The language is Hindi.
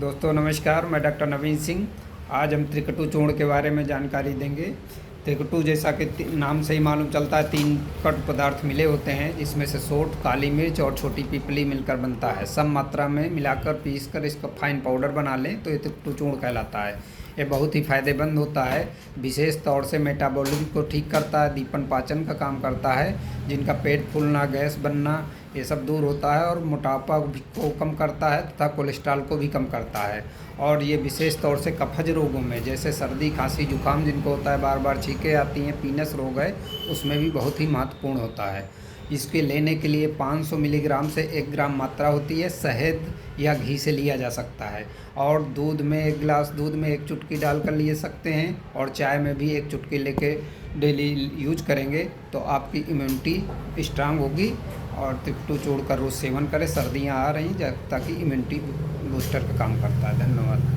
दोस्तों नमस्कार, मैं डॉक्टर नवीन सिंह। आज हम त्रिकटु चूर्ण के बारे में जानकारी देंगे। त्रिकटु जैसा कि नाम से ही मालूम चलता है, 3 कट पदार्थ मिले होते हैं, जिसमें से सोंठ, काली मिर्च और छोटी पीपली मिलकर बनता है। सम मात्रा में मिलाकर पीसकर इसका फाइन पाउडर बना लें तो ये त्रिकटु चूर्ण कहलाता है। ये बहुत ही फ़ायदेमंद होता है। विशेष तौर से मेटाबॉलिज्म को ठीक करता है, दीपन पाचन का काम करता है, जिनका पेट फूलना, गैस बनना ये सब दूर होता है, और मोटापा को कम करता है तथा कोलेस्ट्रॉल को भी कम करता है। और ये विशेष तौर से कफज रोगों में, जैसे सर्दी, खांसी, जुकाम जिनको होता है, बार बार छींकें आती हैं, पीनस रोग है, उसमें भी बहुत ही महत्वपूर्ण होता है। इसके लेने के लिए 500 मिलीग्राम से 1 ग्राम मात्रा होती है। शहद या घी से लिया जा सकता है, और दूध में 1 गिलास दूध में 1 चुटकी डालकर लिए सकते हैं, और चाय में भी 1 चुटकी लेके डेली यूज करेंगे तो आपकी इम्यूनिटी स्ट्रांग होगी। और त्रिकटु चूर्ण का रोज़ सेवन करें। सर्दियाँ आ रही हैं, ताकि इम्यूनिटी बूस्टर का काम करता है। धन्यवाद।